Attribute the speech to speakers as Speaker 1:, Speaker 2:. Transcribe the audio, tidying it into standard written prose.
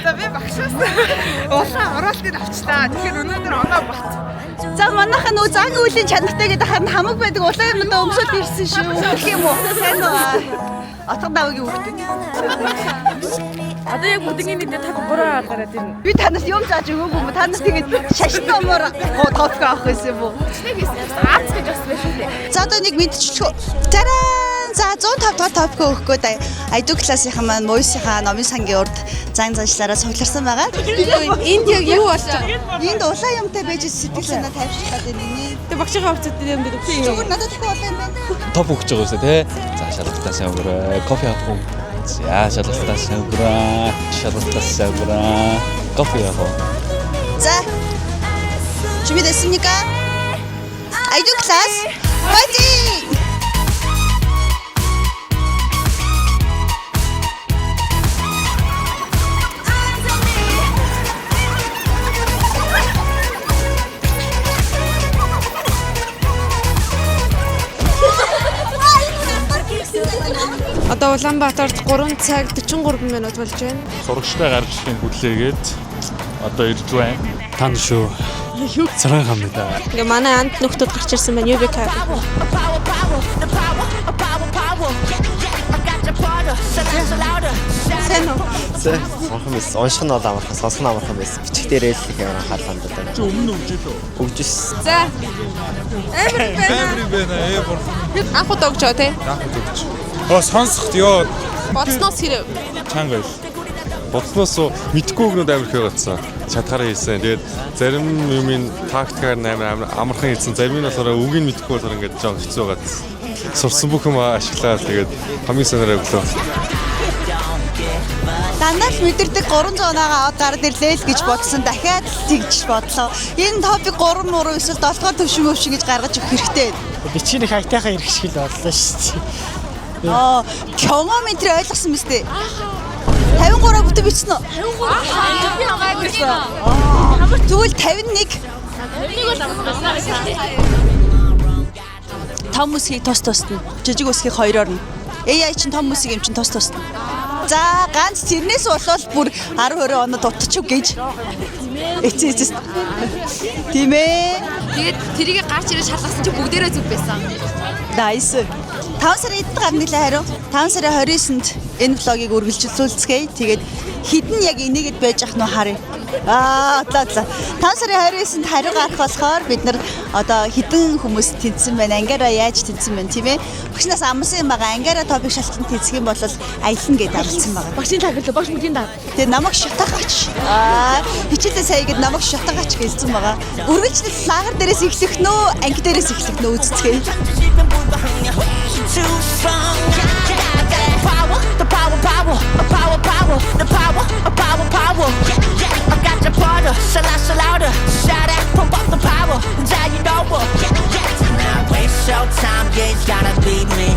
Speaker 1: За би багшаас улаан оролтыг авчлаа. Тэгэхээр өнөөдөр оноо бат.
Speaker 2: За манайха нөө зан үйлийн чанартай гэдэг харин хамаг байдаг улаан юмдаа өмсөд ирсэн шүү. Гэх юм уу? Сайн уу? Отгон давгийн үгтэй.
Speaker 1: Одоо яг бүгдийн нэг та буруу гараад ирнэ.
Speaker 2: Би танаас юм зааж өгөөгүй юм. Танаас тэгээд шашин номоор товк авах гэсэн юм уу?
Speaker 1: Нэг Аз гэж бас биш үү?
Speaker 2: За одоо нэг мэдчихлээ. Тараа! За 105 товк өгөхгүй да. Айду классынхан маань Мойсийнхаа номын сангийн урд зан заншлаараа цугларсан байгаа.
Speaker 3: Энд яг юу болж байгаа?
Speaker 2: Энд улаан юмтай байж сэтгэл санаа тайвшруулах гэдэг нэг.
Speaker 3: Тэг багшийнхаа хувцад юм дээр үгүй.
Speaker 2: Зүгээр надад их улаан юм байна.
Speaker 4: Топ өгч байгаа үсэ тий. За шалгалтаа сайн өнгөрөө. Кофе авах уу? За шалгалтаа сайн өнгөрөө. Шалгалтаа сайн өнгөрөө. Кофе авах уу?
Speaker 2: За. 준비됐습니까? 아이돌 클래스 파이팅!
Speaker 3: Одоо Улаанбаатарт 3 цаг 43 минут болж байна.
Speaker 5: Сурагчтай гарч ирэх хүлээгээд одоо ирж байна.
Speaker 4: Тань шүү. Царан хамнаа.
Speaker 3: Ингээ манай анд нөхдүүд гарч ирсэн байна. UBK. Сайн уу?
Speaker 6: За сонхон байсан. Унших нь бол амархан, сонсох нь амархан байсан. Бичих дээрээ л их анхаарлаа хандаад.
Speaker 5: Чи өмнө өгжөө.
Speaker 6: Өгжсэн.
Speaker 3: За.
Speaker 5: Камер байна.
Speaker 3: Анх удаа өгч байгаа тий.
Speaker 5: Сонсохт ёо
Speaker 3: Бодсноос хэрэг.
Speaker 5: чанга ил. Бодсноос мэдгүй өгнөд амир их байгаадсан. Чадхаараа хийсэн. Тэгээд зарим юмын тактикаар амархан хийсэн. Зарим нь болохоор үгийг мэдгүй болохоор ингээд жоо хэцүү байгаадсан. Сурсан бүх юм ашиглаад тэгээд хамгийн санаараа өглөө.
Speaker 2: Дандаа л мэдэрдэг 300 оноогаа аваад гараад ирлээ л гэж бодсон. Дахиад л тэгж бодлоо. Энэ топик 3 муу эсвэл 7 төвшин өвшин гэж гаргаж өгөх хэрэгтэй.
Speaker 7: Бичгийн хайтайхаа ирэх шиг л бодлоо шүү дээ.
Speaker 2: Километр ойлгосон мэт дээ. 53 бүтэн бичсэн үү?
Speaker 1: 53. Би аваагүй шүү.
Speaker 2: Тэгвэл 51. Том үсгийг тус тусна. Жижиг үсгийг хоёроор нь. AI чинь том үсгийг юм чинь тус тусна. За ганц тэрнээс болвол бүр 10-20 оноо дутчих гэж. Эцээс. Тийм ээ.
Speaker 1: Тэгээд тэрийг гарч ирээ шалгасан чи бүгдээрээ зүг байсан.
Speaker 2: Nice. 5 сарын эдд гар нэлээ хариу. 5 сарын 29-нд энэ влогийг үргэлжлүүлцгээе. Тэгээд хідэн яг энийгэд байж ах нь харъя. Одоо 5 сарын 29-нд хариу гарах болохоор бид нар одоо хідэн хүмүүс тэнцсэн байна. Ангаараа яаж тэнцсэн байна тийм ээ. Багшнаас амсан байгаа. Ангаараа топик шалтгаан тэнцэх юм бол аялна гэдээ амлсан байгаа.
Speaker 1: Багшийн тагирлаа. Багш бүгдийн даг.
Speaker 2: Тэгээ намайг шатаагач. Хичээлээ сая гээд намайг шатаагач гэлсэн байгаа. Үргэлжлэл лагер дээрээс эхлэх нөө, анги дээрээс эхлэх нөө үзцгээе.
Speaker 8: Too strong. Power, the power, power, power, power, the power, power. I got your brother, so louder, shout out, pump up the power, now you know what. Now waste your time, yeah, it's gotta beat me.